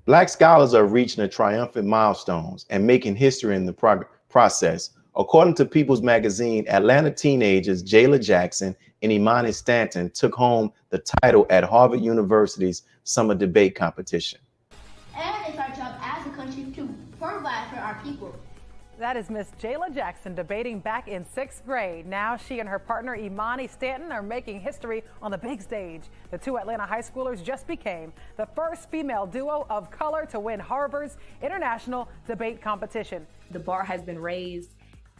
Black scholars are reaching a triumphant milestones and making history in the process. According to People's Magazine, Atlanta teenagers Jayla Jackson and Emani Stanton took home the title at Harvard University's summer debate competition. And it's our job as a country to provide for our people. That is Miss Jayla Jackson debating back in 6th grade. Now she and her partner Emani Stanton are making history on the big stage. The two Atlanta high schoolers just became the first female duo of color to win Harvard's International Debate Competition. The bar has been raised,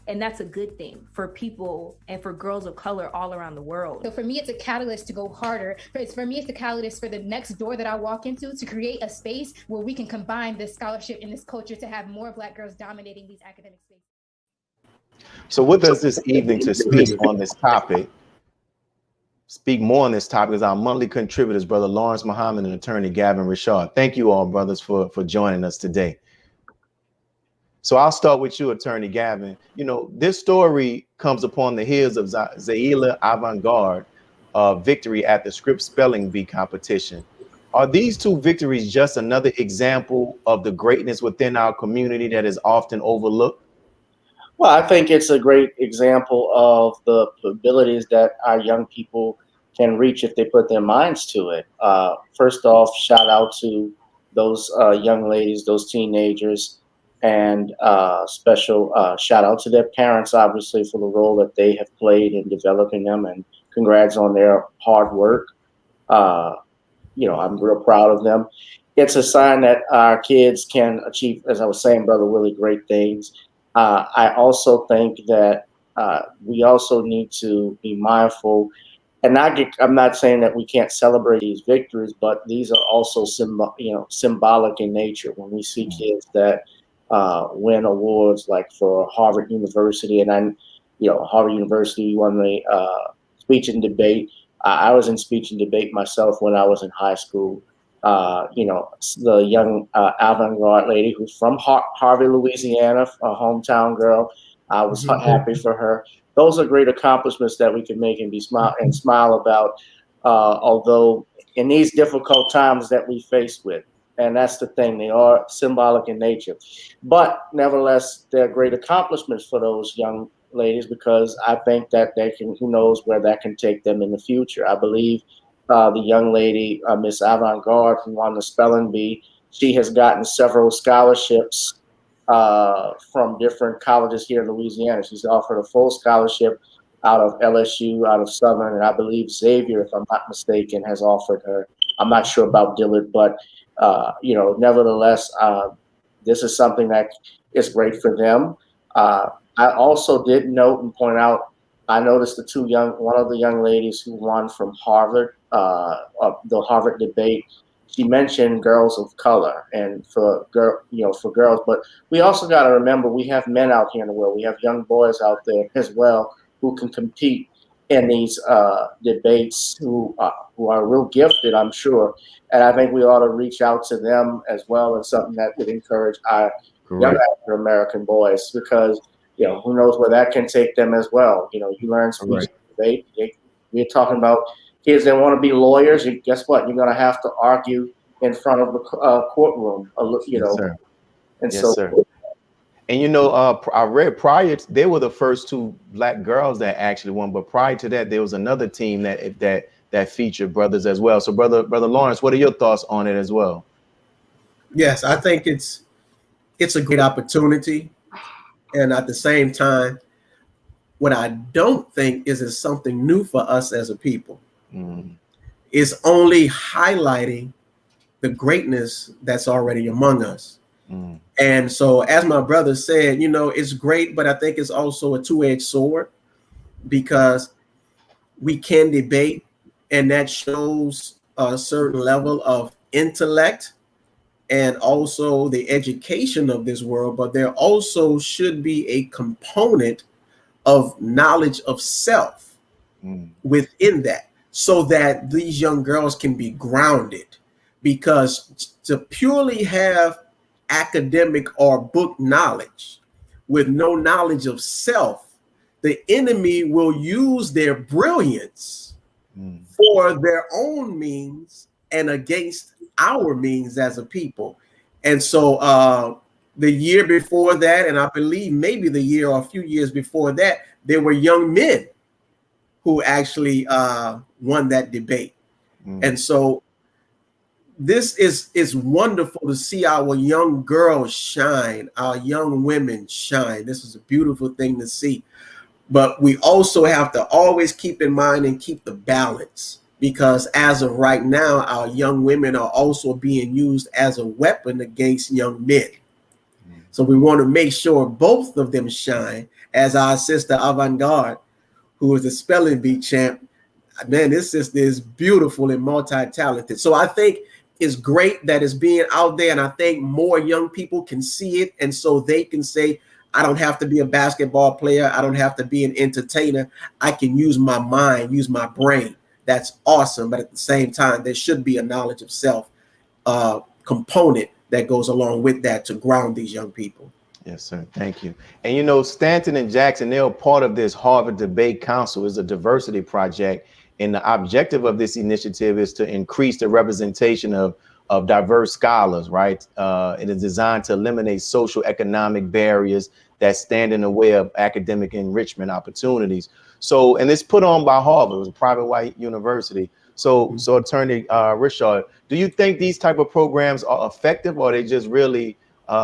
and that's a good thing for people and for girls of color all around the world. So for me, it's a catalyst to go harder. For me, it's a catalyst for the next door that I walk into to create a space where we can combine this scholarship and this culture to have more Black girls dominating these academic spaces. So with us this evening to speak on this topic, speak more on this topic is our monthly contributors, Brother Lawrence Muhammad and attorney Gavin Richard. Thank you all, brothers, for joining us today. So I'll start with you, Attorney Gavin. You know, this story comes upon the heels of Zayla Avant-Garde victory at the Script Spelling Bee competition. Are these two victories just another example of the greatness within our community that is often overlooked? Well, I think it's a great example of the abilities that our young people can reach if they put their minds to it. First off, shout out to those young ladies, those teenagers, and special shout out to their parents, obviously, for the role that they have played in developing them, and congrats on their hard work. You know, I'm real proud of them. It's a sign that our kids can achieve, as I was saying, Brother Willie, great things. I also think that we also need to be mindful, and I'm not saying that we can't celebrate these victories, but these are also symbolic in nature. When we see kids that win awards, like for Harvard University, and Harvard University won the speech and debate. I was in speech and debate myself when I was in high school. The young avant-garde lady who's from Harvey, Louisiana, a hometown girl. I was happy for her. Those are great accomplishments that we can make and smile about. Although in these difficult times that we face with, and that's the thing, they are symbolic in nature. But nevertheless, they're great accomplishments for those young ladies, because I think that they can, who knows where that can take them in the future. I believe the young lady, Miss Avant-Garde, who won the spelling bee, she has gotten several scholarships from different colleges here in Louisiana. She's offered a full scholarship out of LSU, out of Southern, and I believe Xavier, if I'm not mistaken, has offered her. I'm not sure about Dillard, but nevertheless, this is something that is great for them. I also did note and point out, I noticed one of the young ladies who won from Harvard, the Harvard debate, she mentioned girls of color and for girls, but we also got to remember we have men out here in the world. We have young boys out there as well who can compete in these debates, who are real gifted, I'm sure. And I think we ought to reach out to them as well, as something that would encourage our young African American boys, because who knows where that can take them as well. You learn speech debate. We're talking about kids that want to be lawyers. Guess what? You're going to have to argue in front of the courtroom. Yes, sir. And yes, so. Sir. And I read they were the first two Black girls that actually won, but prior to that, there was another team that featured brothers as well. So, brother Lawrence, what are your thoughts on it as well? Yes, I think it's a great opportunity, and at the same time, what I don't think is something new for us as a people. It's only highlighting the greatness that's already among us. And so, as my brother said, it's great, but I think it's also a two-edged sword, because we can debate, and that shows a certain level of intellect and also the education of this world, but there also should be a component of knowledge of self within that, so that these young girls can be grounded. Because to purely have academic or book knowledge with no knowledge of self, the enemy will use their brilliance for their own means and against our means as a people. And so the year before that, and I believe maybe the year or a few years before that, there were young men who actually won that debate. And so this is wonderful to see our young girls shine, our young women shine. This is a beautiful thing to see. But we also have to always keep in mind and keep the balance, because as of right now, our young women are also being used as a weapon against young men. So we want to make sure both of them shine. As our sister Avant-Garde, who is a spelling bee champ, man, this sister is beautiful and multi-talented. So I think it's great that it's being out there, and I think more young people can see it, and so they can say, I don't have to be a basketball player. I don't have to be an entertainer. I can use my mind, use my brain. That's awesome. But at the same time, there should be a knowledge of self component that goes along with that to ground these young people. Yes, sir. Thank you. And you know, Stanton and Jackson, they're part of this Harvard Debate Council. Is a diversity project. And the objective of this initiative is to increase the representation of diverse scholars, right? It is designed to eliminate social economic barriers that stand in the way of academic enrichment opportunities. So, and it's put on by Harvard. It was a private white university. So Attorney Richard, do you think these type of programs are effective, or are they just really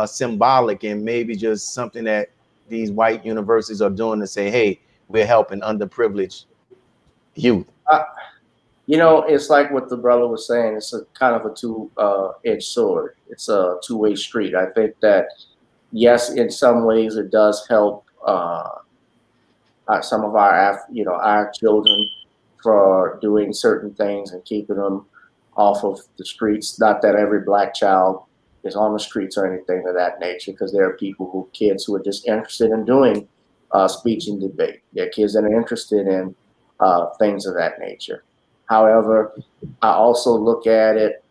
symbolic and maybe just something that these white universities are doing to say, hey, we're helping underprivileged youth? You know, it's like what the brother was saying. It's a kind of a two-edged sword. It's a two-way street. I think that, yes, in some ways it does help some of our children for doing certain things and keeping them off of the streets. Not that every black child is on the streets or anything of that nature, because there are kids who are just interested in doing speech and debate. There are kids that are interested in things of that nature. However, I also look at it,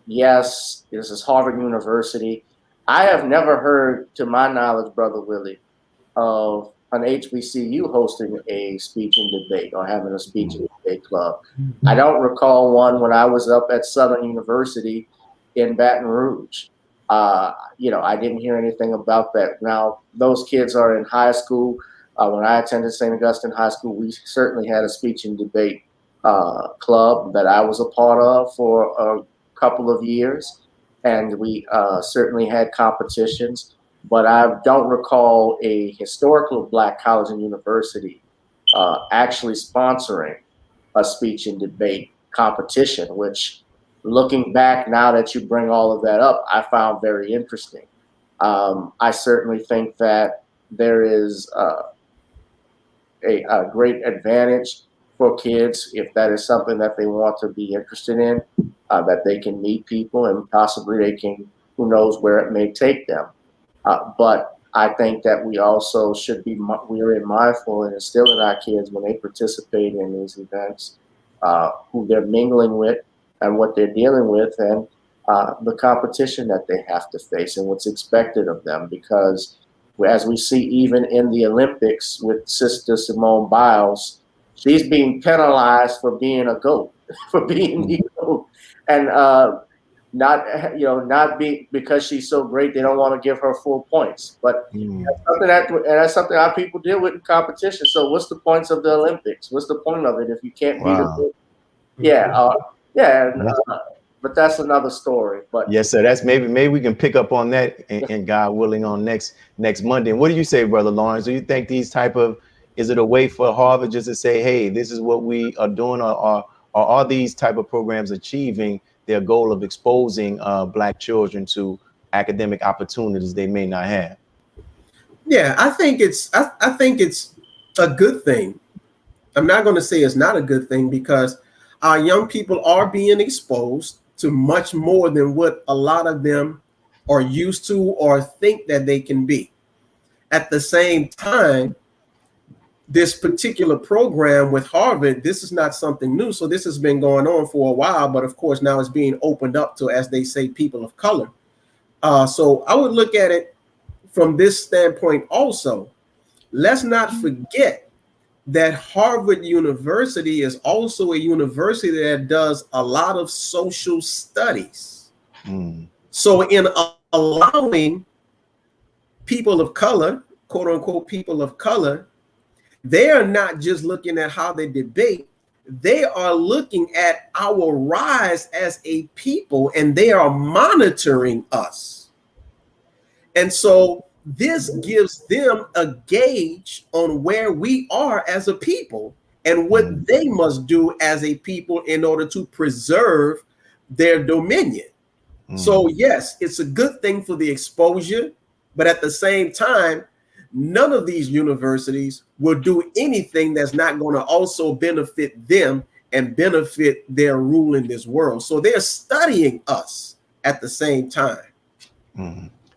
yes, this is Harvard University. I have never heard, to my knowledge, Brother Willie, of an HBCU hosting a speech and debate or having a speech and debate club. I don't recall one when I was up at Southern University in Baton Rouge. I didn't hear anything about that. Now, those kids are in high school. When I attended St. Augustine High School, we certainly had a speech and debate club that I was a part of for a couple of years, and we certainly had competitions, but I don't recall a historical black college and university actually sponsoring a speech and debate competition, which, looking back now that you bring all of that up, I found very interesting. I certainly think that there is a great advantage for kids if that is something that they want to be interested in, that they can meet people and possibly they can, who knows where it may take them. But I think that we also should be mindful and instill in our kids when they participate in these events, who they're mingling with and what they're dealing with, and the competition that they have to face and what's expected of them. Because as we see even in the Olympics with Sister Simone Biles, she's being penalized for being a GOAT, for being the GOAT, and not because she's so great they don't want to give her full points. But that's something our people deal with in competition. So what's the points of the Olympics? What's the point of it if you can't beat a GOAT? But that's another story. But yes, sir. That's maybe we can pick up on that, and God willing, on next Monday. And what do you say, Brother Lawrence? Do you think is it a way for Harvard just to say, hey, this is what we are doing, or are these type of programs achieving their goal of exposing black children to academic opportunities they may not have? Yeah, I think it's a good thing. I'm not going to say it's not a good thing, because our young people are being exposed to much more than what a lot of them are used to or think that they can be. At the same time, this particular program with Harvard, this is not something new. So this has been going on for a while, but of course now it's being opened up to, as they say, people of color. So I would look at it from this standpoint also. Let's not forget that Harvard University is also a university that does a lot of social studies. So in allowing people of color, quote unquote, people of color, they are not just looking at how they debate, they are looking at our rise as a people, and they are monitoring us. And so this gives them a gauge on where we are as a people and what they must do as a people in order to preserve their dominion. So yes, it's a good thing for the exposure, but at the same time, none of these universities will do anything that's not going to also benefit them and benefit their rule in this world. So they're studying us at the same time.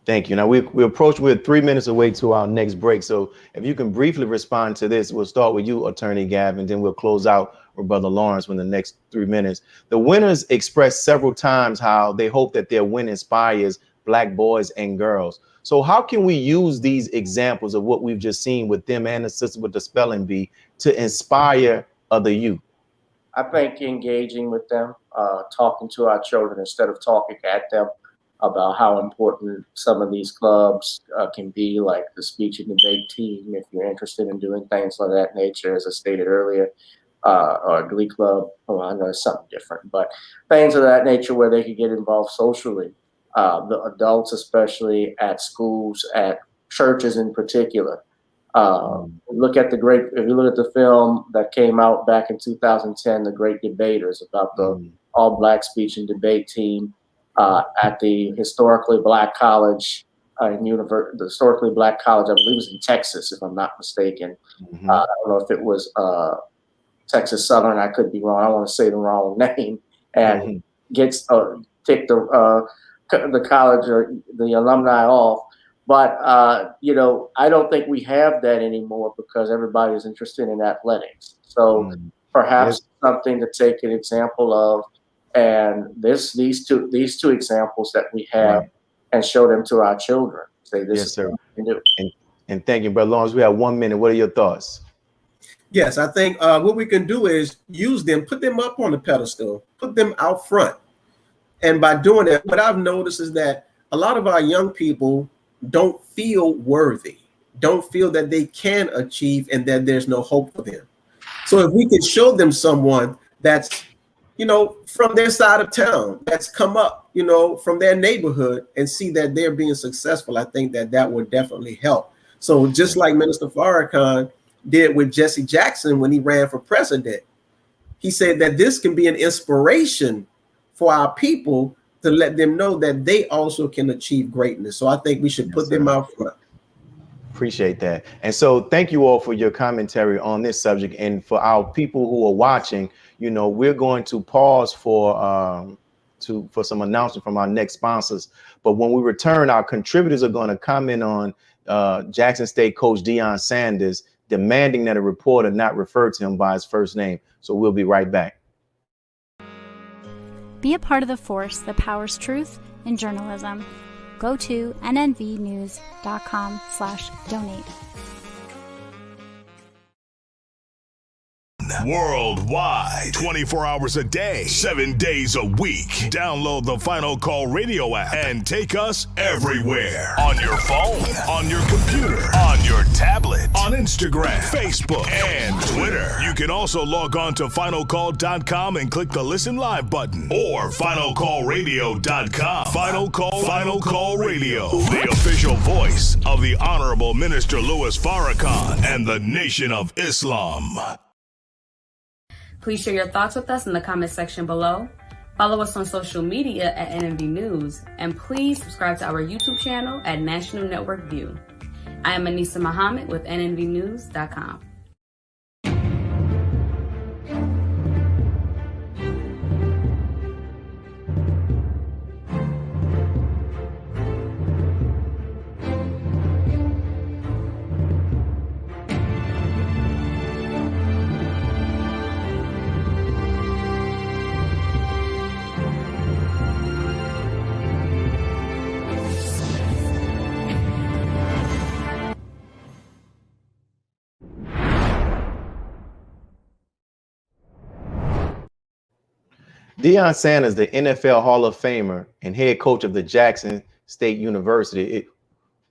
Thank you. Now we're 3 minutes away to our next break. So if you can briefly respond to this, we'll start with you, Attorney Gavin, then we'll close out with Brother Lawrence in the next 3 minutes. The winners expressed several times how they hope that their win inspires Black boys and girls. So how can we use these examples of what we've just seen with them and the sister with the spelling bee to inspire other youth? I think engaging with them, talking to our children instead of talking at them about how important some of these clubs can be, like the speech and debate team, if you're interested in doing things of that nature, as I stated earlier, or a glee club. Oh, I know it's something different, but things of that nature where they could get involved socially. The adults, especially at schools, at churches in particular. If you look at the film that came out back in 2010, The Great Debaters, about the all-Black speech and debate team at the historically Black college, the historically Black college, I believe it was in Texas, if I'm not mistaken. I don't know if it was Texas Southern, I could be wrong. I don't want to say the wrong name. And gets kicked the college or the alumni off. But, I don't think we have that anymore because everybody is interested in athletics. So perhaps something to take an example of, and these two examples that we have and show them to our children. Say this is what we can do. And thank you, Brother Lawrence. We have 1 minute. What are your thoughts? Yes, I think what we can do is use them, put them up on the pedestal, put them out front. And by doing that, what I've noticed is that a lot of our young people don't feel worthy, don't feel that they can achieve and that there's no hope for them. So if we can show them someone that's, from their side of town, that's come up, from their neighborhood and see that they're being successful, I think that would definitely help. So just like Minister Farrakhan did with Jesse Jackson when he ran for president, he said that this can be an inspiration for our people to let them know that they also can achieve greatness. So I think we should put them out front. Appreciate that. And so thank you all for your commentary on this subject. And for our people who are watching, we're going to pause for some announcement from our next sponsors. But when we return, our contributors are going to comment on Jackson State coach Deion Sanders demanding that a reporter not refer to him by his first name. So we'll be right back. Be a part of the force that powers truth in journalism. Go to nnvnews.com/donate. Worldwide, 24 hours a day, 7 days a week. Download the Final Call Radio app and take us everywhere. On your phone, on your computer, on your tablet, on Instagram, Facebook, and Twitter. You can also log on to finalcall.com and click the Listen Live button or finalcallradio.com. Final Call Radio, the official voice of the Honorable Minister Louis Farrakhan and the Nation of Islam. Please share your thoughts with us in the comment section below. Follow us on social media at NNV News, and please subscribe to our YouTube channel at National Network View. I am Anissa Muhammad with nnvnews.com. Deion Sanders, the NFL Hall of Famer and head coach of the Jackson State University,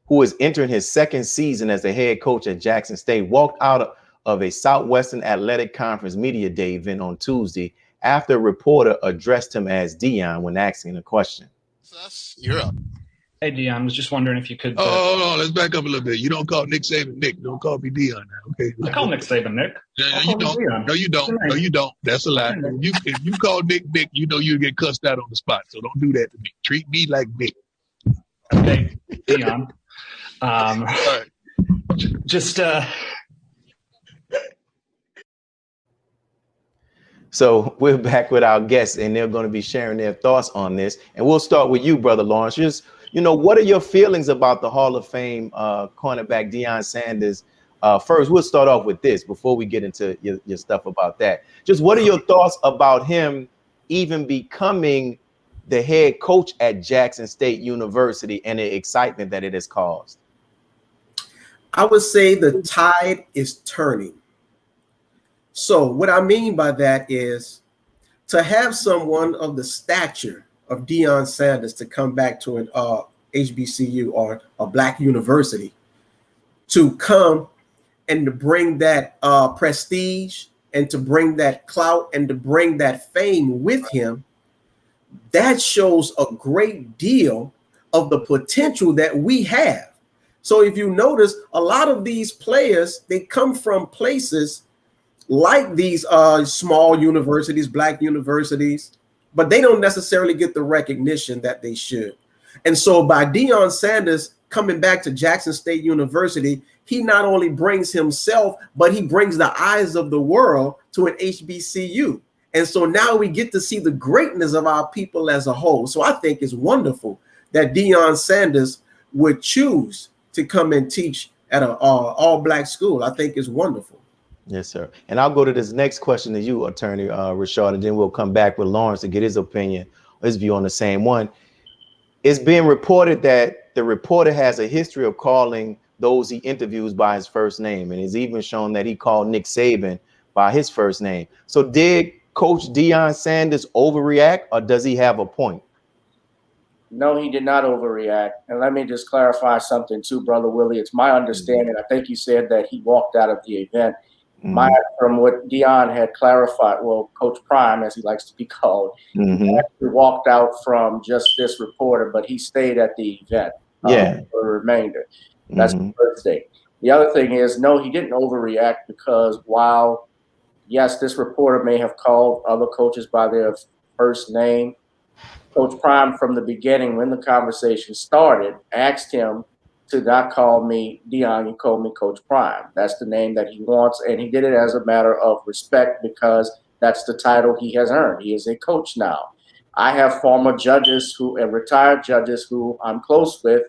who is entering his second season as the head coach at Jackson State, walked out of a Southwestern Athletic Conference Media Day event on Tuesday after a reporter addressed him as Deion when asking a question. You're up. Hey, Deion, was just wondering if you could... hold on. Let's back up a little bit. You don't call Nick Saban Nick. Don't call me Deion now, okay? I call Nick Saban Nick. Yeah, you don't. No, you don't. No, you don't. That's a lie. If you call Nick Nick, you know you'll get cussed out on the spot. So don't do that to me. Treat me like Nick. Okay, Deion. Right. Just... So we're back with our guests, and they're going to be sharing their thoughts on this. And we'll start with you, Brother Lawrence. Just, what are your feelings about the Hall of Fame cornerback Deion Sanders? First, we'll start off with this before we get into your stuff about that. Just what are your thoughts about him even becoming the head coach at Jackson State University and the excitement that it has caused? I would say the tide is turning. So what I mean by that is to have someone of the stature of Deion Sanders to come back to an HBCU or a Black university, to come and to bring that prestige and to bring that clout and to bring that fame with him, that shows a great deal of the potential that we have. So if you notice, a lot of these players, they come from places like these small universities, Black universities, but they don't necessarily get the recognition that they should. And so by Deion Sanders coming back to Jackson State University, he not only brings himself, but he brings the eyes of the world to an HBCU. And so now we get to see the greatness of our people as a whole. So I think it's wonderful that Deion Sanders would choose to come and teach at an all-Black school. I think it's wonderful. Yes, sir. And I'll go to this next question to you, Attorney Rashad, and then we'll come back with Lawrence to get his opinion, his view on the same one. It's being reported that the reporter has a history of calling those he interviews by his first name, and it's even shown that he called Nick Saban by his first name. So did Coach Deion Sanders overreact, or does he have a point? No, he did not overreact. And let me just clarify something too, Brother Willie. It's my understanding, I think you said that he walked out of the event. From what Deion had clarified, well, Coach Prime, as he likes to be called, he actually walked out from just this reporter, but he stayed at the event for the remainder. That's the first thing. The other thing is, no, he didn't overreact, because while, yes, this reporter may have called other coaches by their first name, Coach Prime, from the beginning, when the conversation started, asked him to not call me Deion, you call me Coach Prime. That's the name that he wants, and he did it as a matter of respect, because that's the title he has earned. He is a coach now. I have former judges retired judges who I'm close with,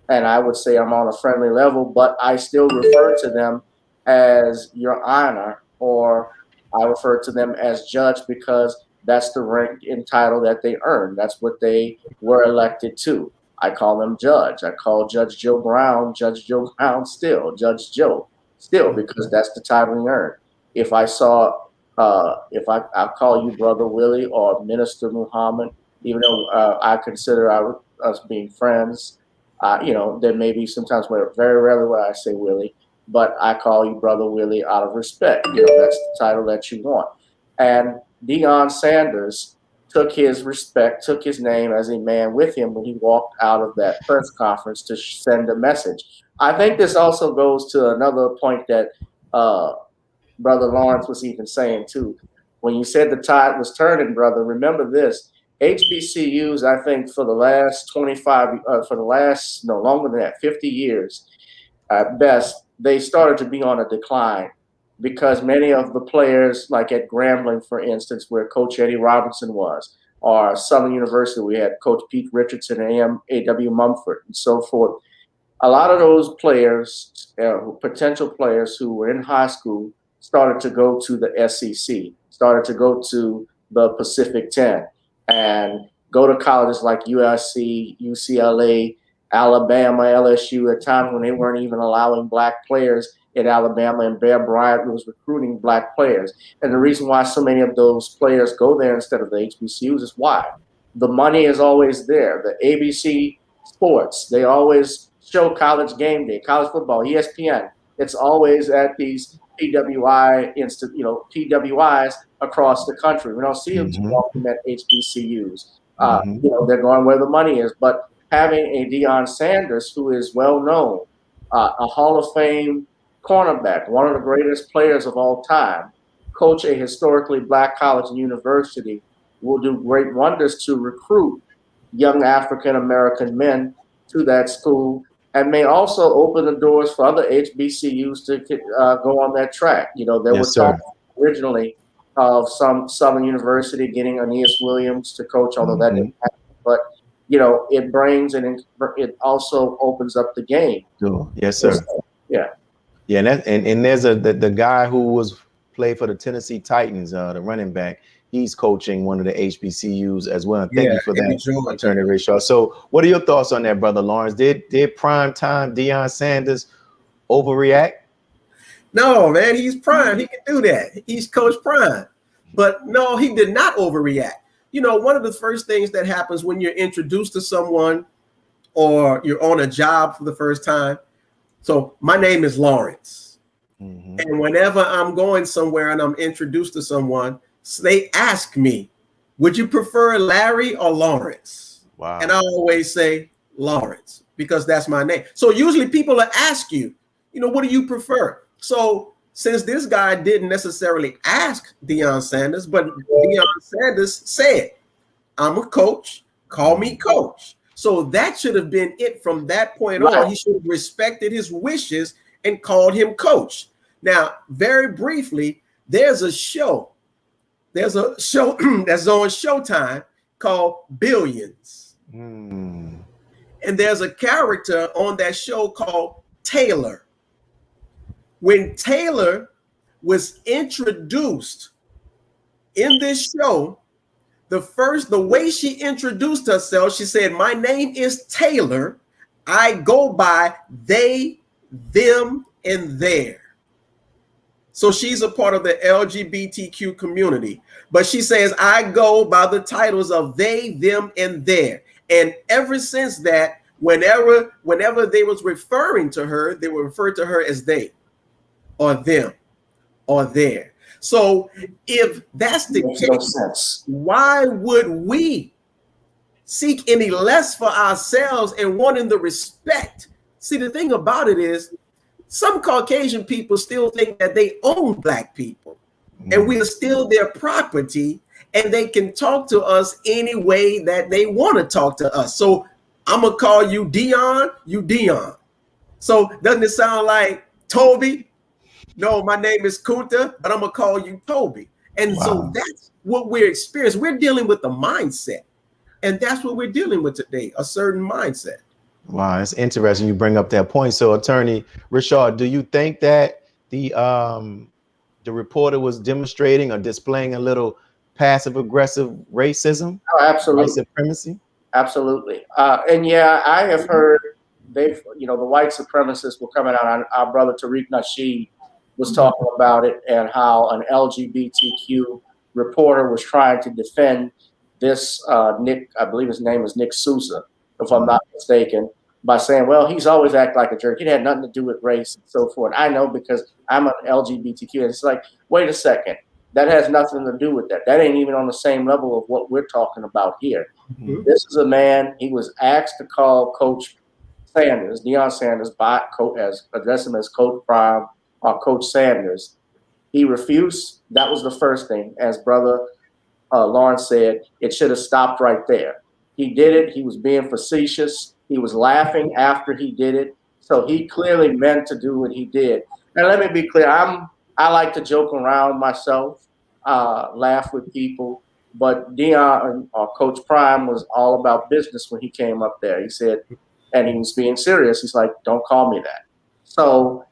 and I would say I'm on a friendly level, but I still refer to them as Your Honor, or I refer to them as judge, because that's the rank and title that they earned. That's what they were elected to. I call them judge. I call Judge Joe Brown still, Judge Joe still, because that's the title he earned. If I call you Brother Willie or Minister Muhammad, even though I consider us being friends, there may be sometimes where very rarely where I say Willie, but I call you Brother Willie out of respect. That's the title that you want. And Deion Sanders took his respect, took his name as a man with him when he walked out of that press conference to send a message. I think this also goes to another point that Brother Lawrence was even saying too. When you said the tide was turning, brother, remember this. HBCUs, I think for the last 50 years at best, they started to be on a decline, because many of the players, like at Grambling, for instance, where Coach Eddie Robinson was, or Southern University, we had Coach Pete Richardson and A.W. Mumford and so forth. A lot of those players, potential players who were in high school, started to go to the SEC, started to go to the Pacific 10, and go to colleges like USC, UCLA, Alabama, LSU, at times when they weren't even allowing Black players at Alabama, and Bear Bryant was recruiting black players. And the reason why so many of those players go there instead of the HBCUs is why? The money is always there. The ABC Sports, they always show College Game Day, college football, ESPN. It's always at these PWIs across the country. We don't see them too often at HBCUs. They're going where the money is. But having a Deion Sanders, who is well known, a Hall of Fame cornerback, one of the greatest players of all time, coach a historically black college and university, will do great wonders to recruit young African American men to that school, and may also open the doors for other HBCUs to go on that track. There was talk originally of some Southern University getting Aeneas Williams to coach, although that didn't happen. But it brings and it also opens up the game. Sure. Yes, sir. Yeah. Yeah, and there's the guy who played for the Tennessee Titans, the running back. He's coaching one of the HBCUs as well. Thank you for that, Attorney Rashad. So what are your thoughts on that, Brother Lawrence? Did prime time Deion Sanders overreact? No, man, he's prime. He can do that. He's Coach Prime. But no, he did not overreact. One of the first things that happens when you're introduced to someone or you're on a job for the first time. So my name is Lawrence. And whenever I'm going somewhere and I'm introduced to someone, so they ask me, would you prefer Larry or Lawrence? Wow. And I always say Lawrence because that's my name. So usually people will ask you, what do you prefer? So since this guy didn't necessarily ask Deion Sanders, but Deion Sanders said, I'm a coach, call me coach. So that should have been it from that point on. He should have respected his wishes and called him coach. Now, very briefly, there's a show that's on Showtime called Billions. And there's a character on that show called Taylor. When Taylor was introduced in this show, the way she introduced herself, she said, my name is Taylor. I go by they, them, and their. So she's a part of the LGBTQ community. But she says, I go by the titles of they, them, and their. And ever since that, whenever they was referring to her, they would refer to her as they or them or their. So if that's the case, why would we seek any less for ourselves and wanting the respect? See, the thing about it is, some Caucasian people still think that they own black people and we are still their property and they can talk to us any way that they want to talk to us. So I'm going to call you Deion, you Deion. So doesn't it sound like Toby? No, my name is Kunta, but I'm going to call you Toby. And so that's what we're experiencing. We're dealing with the mindset. And that's what we're dealing with today, a certain mindset. Wow, it's interesting you bring up that point. So, Attorney Rashad, do you think that the reporter was demonstrating or displaying a little passive-aggressive racism? Oh, absolutely. White supremacy? Absolutely. And yeah, I have heard the white supremacists were coming out. Our brother Tariq Nasheed was talking about it and how an LGBTQ reporter was trying to defend this Nick, I believe his name is Nick Sousa, if I'm not mistaken, by saying, well, he's always acted like a jerk. It had nothing to do with race and so forth. I know because I'm an LGBTQ. And it's like, wait a second. That has nothing to do with that. That ain't even on the same level of what we're talking about here. This is a man, he was asked to call Coach Sanders, Deion Sanders, address him as Coach Prime or Coach Sanders. He refused. That was the first thing. As Brother Lawrence said, it should have stopped right there. He did it. He was being facetious. He was laughing after he did it. So he clearly meant to do what he did. And let me be clear. I like to joke around myself, laugh with people. But Deion or Coach Prime was all about business when he came up there. He said, and he was being serious. He's like, don't call me that. So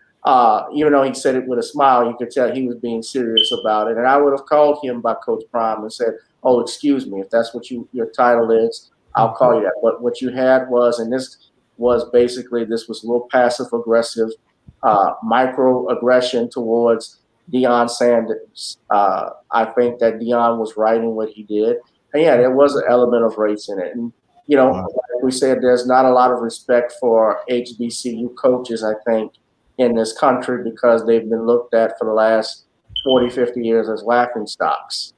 even though he said it with a smile, you could tell he was being serious about it. And I would have called him by Coach Prime and said, oh, excuse me, if that's what your title is, I'll call you that. But what you had was, and this was basically, this was a little passive aggressive microaggression towards Deion Sanders. I think that Deion was right in what he did. And yeah, there was an element of race in it. And, you know, like we said, there's not a lot of respect for HBCU coaches, I think, in this country because they've been looked at for the last 40, 50 years as laughing stocks.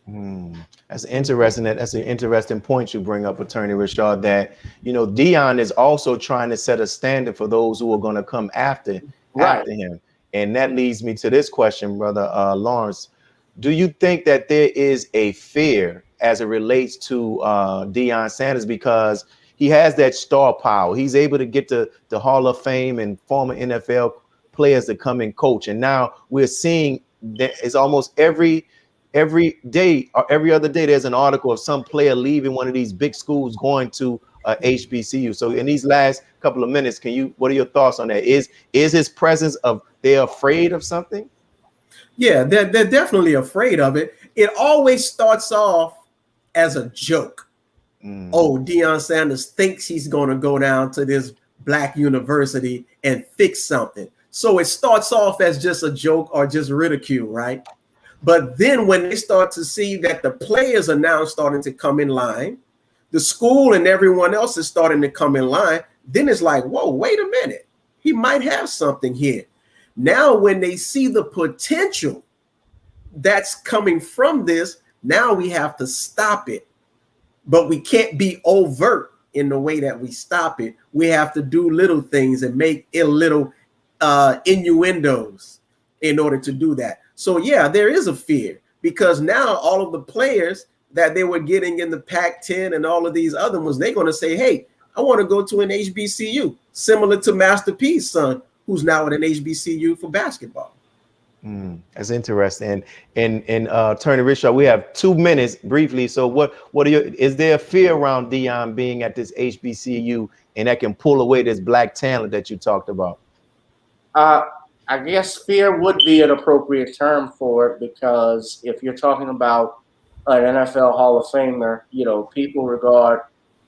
That's interesting. That's an interesting point you bring up, Attorney Rashad, that, you know, Deion is also trying to set a standard for those who are going to come after him. And that leads me to this question, Brother Lawrence. Do you think that there is a fear as it relates to Deion Sanders because he has that star power? He's able to get to the Hall of Fame and former NFL players to come and coach. And now we're seeing that it's almost every day or every other day, there's an article of some player leaving one of these big schools going to HBCU. So in these last couple of minutes, what are your thoughts on that? Is his presence they're afraid of something? Yeah, they're definitely afraid of it. It always starts off as a joke. Oh, Deion Sanders thinks he's going to go down to this black university and fix something. So it starts off as just a joke or just ridicule, right? But then when they start to see that the players are now starting to come in line, the school and everyone else is starting to come in line, then it's like, whoa, wait a minute. He might have something here. Now, when they see the potential that's coming from this, now we have to stop it. But we can't be overt in the way that we stop it. We have to do little things and make it little innuendos in order to do that. So, yeah, there is a fear because now all of the players that they were getting in the Pac-10 and all of these other ones, they're going to say, hey, I want to go to an HBCU, similar to Master P's son, who's now at an HBCU for basketball. That's interesting. And Attorney Richard, we have 2 minutes briefly. So is there a fear around Deion being at this HBCU and that can pull away this black talent that you talked about? I guess fear would be an appropriate term for it because if you're talking about an NFL Hall of Famer, you know, people regard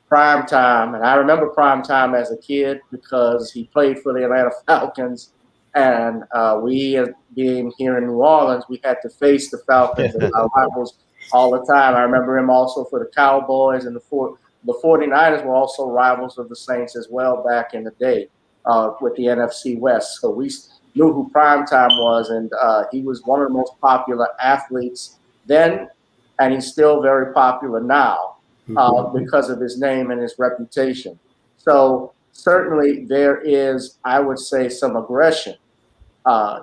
Prime Time, and I remember Prime Time as a kid because he played for the Atlanta Falcons, and we, being here in New Orleans, we had to face the Falcons and our rivals all the time. I remember him also for the Cowboys, and the 49ers were also rivals of the Saints as well back in the day with the NFC West. So we knew who Primetime was, and he was one of the most popular athletes then, and he's still very popular now because of his name and his reputation. So certainly there is, I would say, some aggression,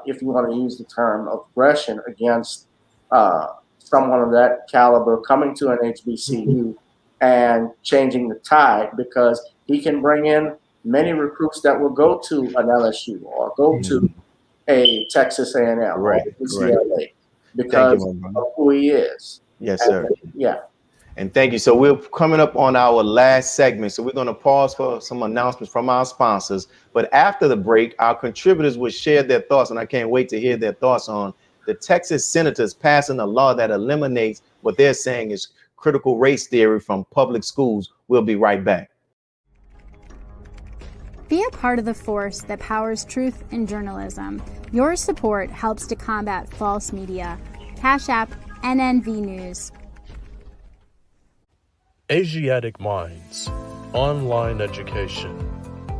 if you want to use the term aggression, against someone of that caliber coming to an HBCU and changing the tide, because he can bring in many recruits that will go to an LSU or go to a Texas A&M or UCLA because of who he is. Yes, sir. Yeah. And thank you. So we're coming up on our last segment. So we're going to pause for some announcements from our sponsors. But after the break, our contributors will share their thoughts, and I can't wait to hear their thoughts on the Texas senators passing a law that eliminates what they're saying is critical race theory from public schools. We'll be right back. Be a part of the force that powers truth in journalism. Your support helps to combat false media. Cash App NNV News. Asiatic Minds, online education,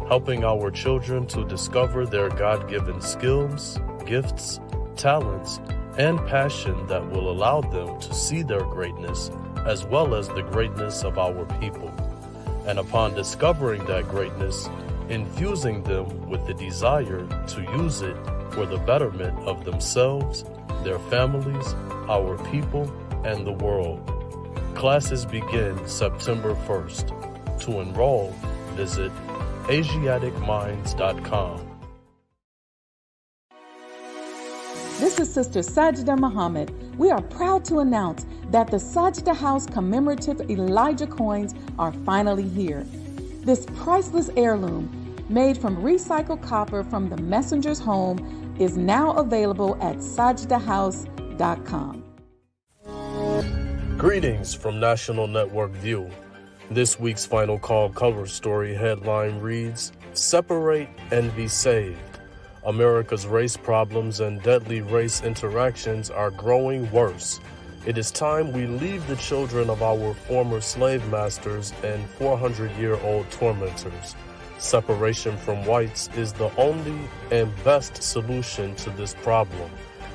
helping our children to discover their God-given skills, gifts, talents, and passion that will allow them to see their greatness as well as the greatness of our people. And upon discovering that greatness, infusing them with the desire to use it for the betterment of themselves, their families, our people, and the world. Classes begin September 1st. To enroll, visit AsiaticMinds.com. This is Sister Sajda Muhammad. We are proud to announce that the Sajda House commemorative Elijah coins are finally here. This priceless heirloom, made from recycled copper from the messenger's home, is now available at sajdahouse.com. Greetings from National Network View. This week's Final Call cover story headline reads, "Separate and Be Saved." America's race problems and deadly race interactions are growing worse. It is time we leave the children of our former slave masters and 400-year-old tormentors. Separation from whites is the only and best solution to this problem,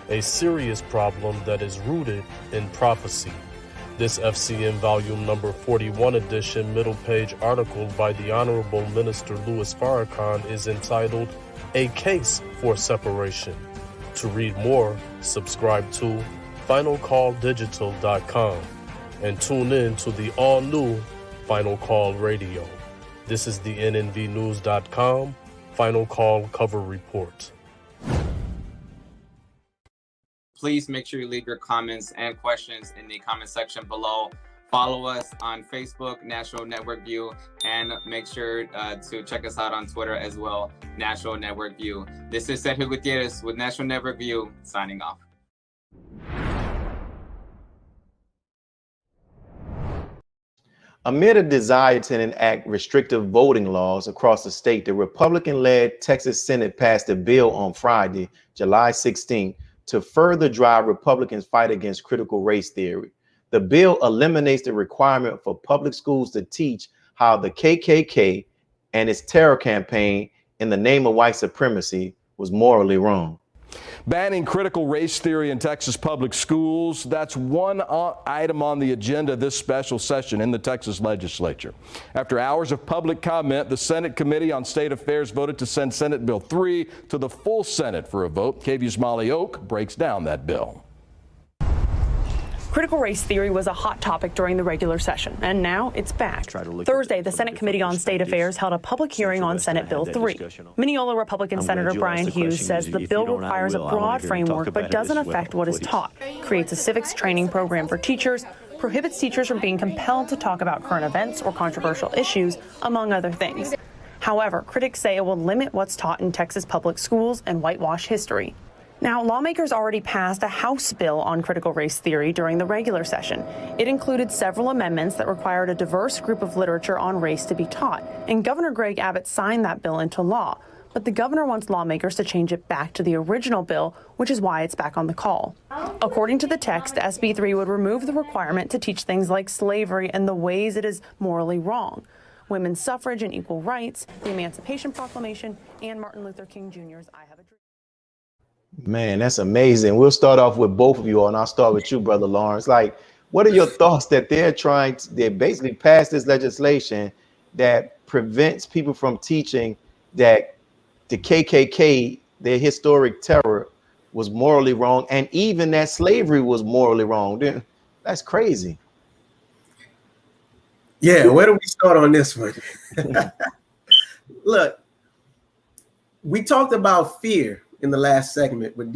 a serious problem that is rooted in prophecy. This FCM Volume Number 41 edition middle page article by the Honorable Minister Louis Farrakhan is entitled, A Case for Separation. To read more, subscribe to FinalCallDigital.com and tune in to the all-new Final Call Radio. This is the NNVnews.com Final Call Cover Report. Please make sure you leave your comments and questions in the comment section below. Follow us on Facebook, National Network View, and make sure to check us out on Twitter as well, National Network View. This is Sergio Gutierrez with National Network View, signing off. Amid a desire to enact restrictive voting laws across the state, the Republican-led Texas Senate passed a bill on Friday, July 16th, to further drive Republicans' fight against critical race theory. The bill eliminates the requirement for public schools to teach how the KKK and its terror campaign in the name of white supremacy was morally wrong. Banning critical race theory in Texas public schools, that's one item on the agenda this special session in the Texas legislature. After hours of public comment, the Senate Committee on State Affairs voted to send Senate Bill 3 to the full Senate for a vote. KVU's Molly Oak breaks down that bill. Critical race theory was a hot topic during the regular session, and now it's back. Thursday, the Senate Committee on State Affairs held a public hearing on Senate Bill 3. Mineola Republican Senator Brian Hughes says the bill requires a broad framework but doesn't affect what is taught, creates a civics training program for teachers, prohibits teachers from being compelled to talk about current events or controversial issues, among other things. However, critics say it will limit what's taught in Texas public schools and whitewash history. Now, lawmakers already passed a House bill on critical race theory during the regular session. It included several amendments that required a diverse group of literature on race to be taught, and Governor Greg Abbott signed that bill into law. But the governor wants lawmakers to change it back to the original bill, which is why it's back on the call. According to the text, SB 3 would remove the requirement to teach things like slavery and the ways it is morally wrong, women's suffrage and equal rights, the Emancipation Proclamation, and Martin Luther King Jr.'s I Have a Dream. Man, that's amazing. We'll start off with both of you all, and I'll start with you, Brother Lawrence. Like, what are your thoughts that they basically passed this legislation that prevents people from teaching that the KKK, their historic terror, was morally wrong, and even that slavery was morally wrong? That's crazy. Yeah, where do we start on this one? Look, we talked about fear in the last segment with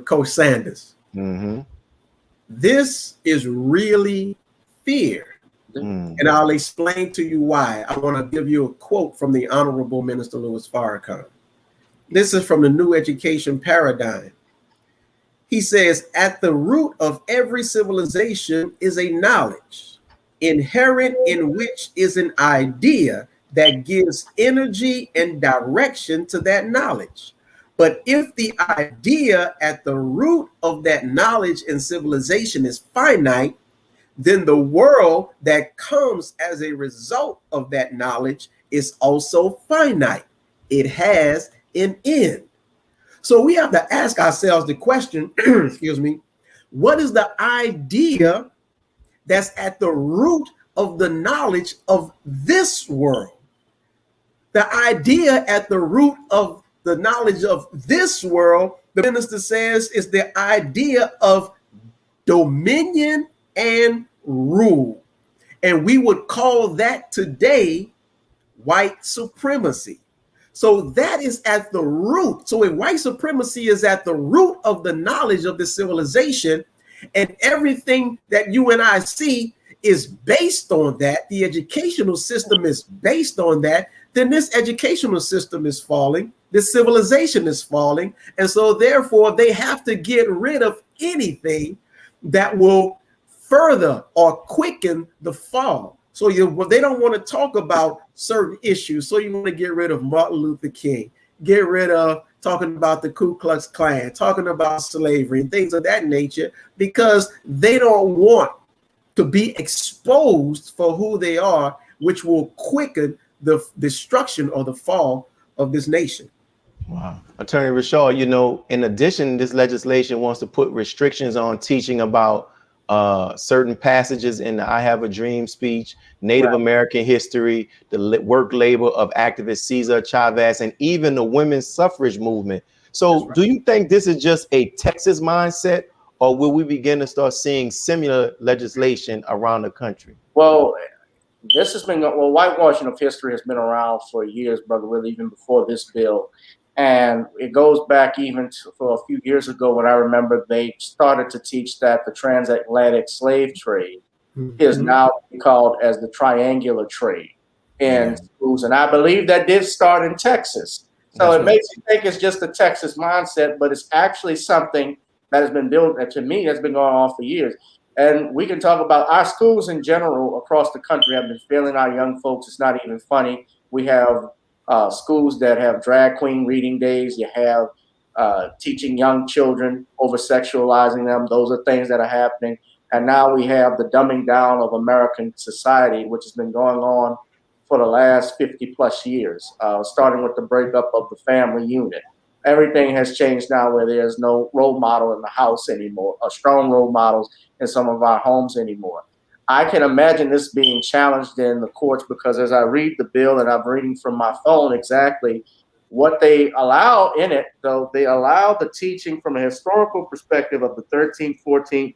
Coach Sanders. Mm-hmm. This is really fear. And I'll explain to you why. I want to give you a quote from the Honorable Minister Louis Farrakhan. This is from the New Education Paradigm. He says, at the root of every civilization is a knowledge, inherent in which is an idea that gives energy and direction to that knowledge. But if the idea at the root of that knowledge and civilization is finite, then the world that comes as a result of that knowledge is also finite. It has an end. So we have to ask ourselves the question, excuse me, what is the idea that's at the root of the knowledge of this world? The idea at the root of the knowledge of this world, the minister says, is the idea of dominion and rule. And we would call that today white supremacy. So that is at the root. So if white supremacy is at the root of the knowledge of the civilization, and everything that you and I see is based on that, the educational system is based on that, then this educational system is falling, this civilization is falling, and so therefore they have to get rid of anything that will further or quicken the fall. So they don't want to talk about certain issues, so you want to get rid of Martin Luther King, get rid of talking about the Ku Klux Klan, talking about slavery and things of that nature, because they don't want to be exposed for who they are, which will quicken the destruction or the fall of this nation. Wow. Attorney Rashad, you know, in addition, this legislation wants to put restrictions on teaching about certain passages in the I Have a Dream speech, Native American history, the work labor of activist Cesar Chavez, and even the women's suffrage movement. So do you think this is just a Texas mindset, or will we begin to start seeing similar legislation around the country? Well, this has been, well, whitewashing of history has been around for years, Brother Willie, even before this bill. And it goes back even for a few years ago when I remember they started to teach that the transatlantic slave trade is now called as the triangular trade in schools. And I believe that did start in Texas. So it makes you think it's just a Texas mindset, but it's actually something that has been built, and to me, that's been going on for years. And we can talk about our schools in general across the country have been failing our young folks. It's not even funny. We have schools that have drag queen reading days. You have teaching young children, over sexualizing them. Those are things that are happening. And now we have the dumbing down of American society, which has been going on for the last 50 plus years, starting with the breakup of the family unit. Everything has changed now where there's no role model in the house anymore, or strong role models in some of our homes anymore. I can imagine this being challenged in the courts because as I read the bill, and I'm reading from my phone exactly what they allow in it, though, they allow the teaching from a historical perspective of the 13th, 14th,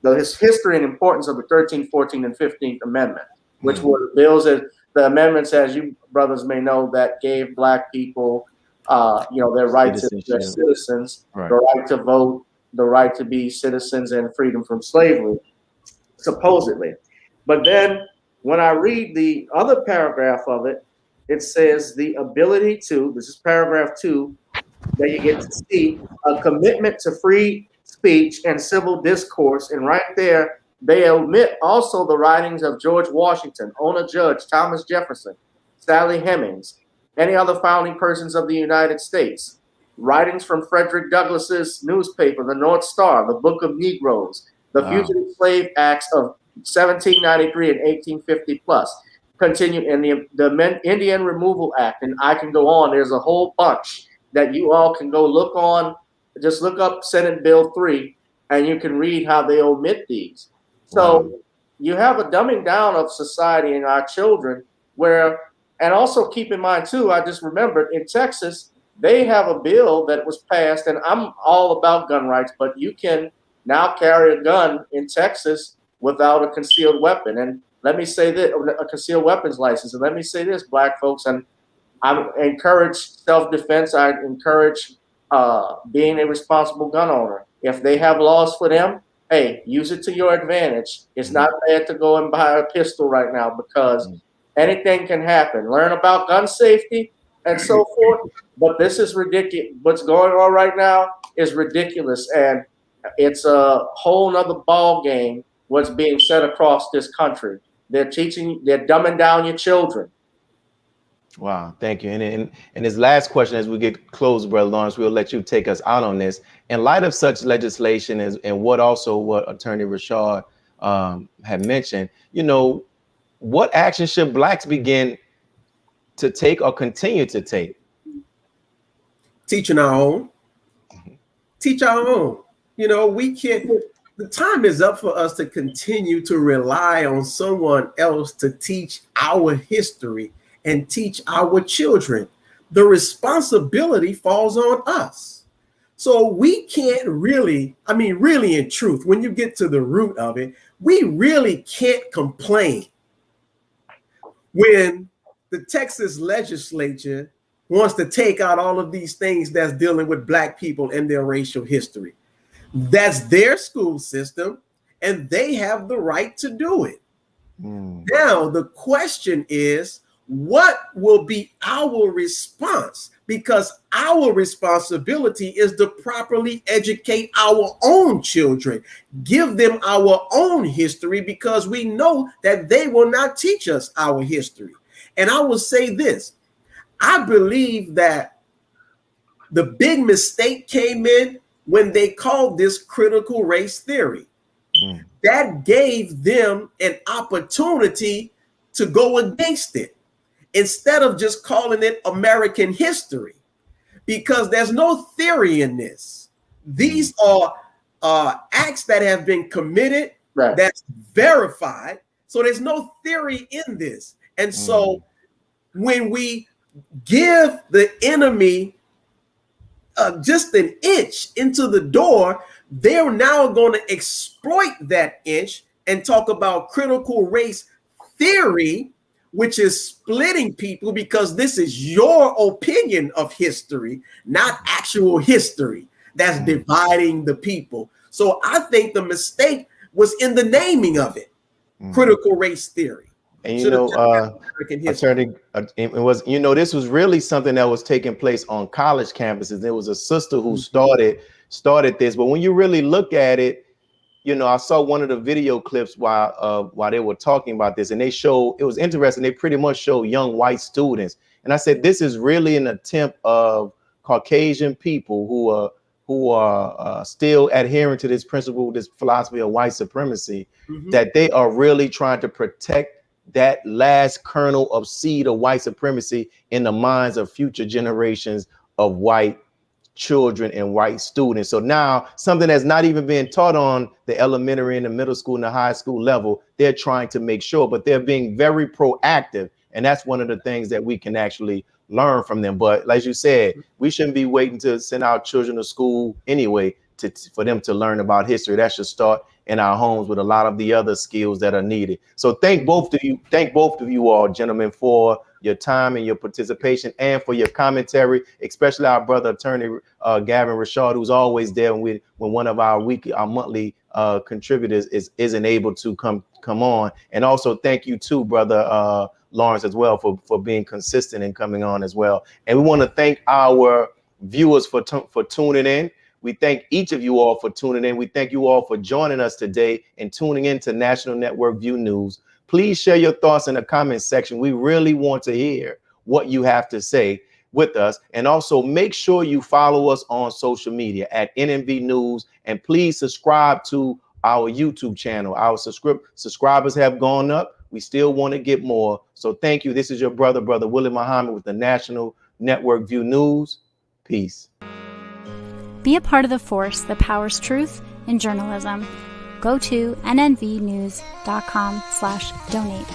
the history and importance of the 13th, 14th, and 15th Amendment, which were the bills, that the amendments, as you brothers may know, that gave Black people, their right to be citizens, the right to vote, the right to be citizens, and freedom from slavery, supposedly. But then when I read the other paragraph of it, it says the ability to, this is paragraph 2, that you get to see a commitment to free speech and civil discourse. And right there, they omit also the writings of George Washington, Ona Judge, Thomas Jefferson, Sally Hemings, any other founding persons of the United States, writings from Frederick Douglass's newspaper, the North Star, the Book of Negroes, the Fugitive Slave Acts of 1793 and 1850 plus, continue in the Indian Removal Act, and I can go on. There's a whole bunch that you all can go look on. Just look up Senate Bill 3, and you can read how they omit these. So you have a dumbing down of society and our children where, and also keep in mind too, I just remembered in Texas, they have a bill that was passed, and I'm all about gun rights, but you can now carry a gun in Texas without a concealed weapon. And let me say that, a concealed weapons license. And let me say this, Black folks, and I encourage self-defense. I encourage being a responsible gun owner. If they have laws for them, hey, use it to your advantage. It's not bad to go and buy a pistol right now because anything can happen. Learn about gun safety and so forth. But this is ridiculous. What's going on right now is ridiculous. And it's a whole nother ball game what's being said across this country. They're dumbing down your children. Wow, thank you. And his last question, as we get close, Brother Lawrence, we'll let you take us out on this. In light of such legislation, and what Attorney Rashad had mentioned, what action should Blacks begin to take or continue to take? Teaching our own. Teach our own. We can't, the time is up for us to continue to rely on someone else to teach our history and teach our children. The responsibility falls on us. So we can't really in truth, when you get to the root of it, we really can't complain when the Texas legislature wants to take out all of these things that's dealing with Black people and their racial history. That's their school system, and they have the right to do it. Now, the question is, what will be our response? Because our responsibility is to properly educate our own children, give them our own history, because we know that they will not teach us our history. And I will say this, I believe that The big mistake came in when they called this critical race theory. That gave them an opportunity to go against it instead of just calling it American history, because there's no theory in this. These are acts that have been committed, that's verified. So there's no theory in this. And so when we give the enemy just an inch into the door, they're now going to exploit that inch and talk about critical race theory, which is splitting people, because this is your opinion of history, not actual history, that's dividing the people. So I think the mistake was in the naming of it, critical race theory. And you know, it was, you know, this was really something that was taking place on college campuses. There was a sister who started this, but when you really look at it, you know, I saw one of the video clips while they were talking about this, and they showed, it was interesting. They pretty much showed young white students, and I said, this is really an attempt of Caucasian people who are still adhering to this principle, this philosophy of white supremacy, that they are really trying to protect that last kernel of seed of white supremacy in the minds of future generations of white children and white students. So now something that's not even being taught on the elementary and the middle school and the high school level, they're trying to make sure, but they're being very proactive. And that's one of the things that we can actually learn from them. But like you said, we shouldn't be waiting to send our children to school anyway for them to learn about history. That should start in our homes with a lot of the other skills that are needed. So thank both of you all, gentlemen, for your time and your participation and for your commentary, especially our brother attorney Gavin Richard, who's always there when one of our monthly contributors isn't able to come on. And also thank you too, brother Lawrence, as well, for being consistent and coming on as well. And we want to thank our viewers for tuning in. We thank each of you all for tuning in. We thank you all for joining us today and tuning in to National Network View News. Please share your thoughts in the comments section. We really want to hear what you have to say with us. And also make sure you follow us on social media at NNV News. And please subscribe to our YouTube channel. Our subscribers have gone up. We still want to get more. So thank you. This is your brother Willie Muhammad with the National Network View News. Peace. Be a part of the force that powers truth in journalism. Go to nnvnews.com/donate.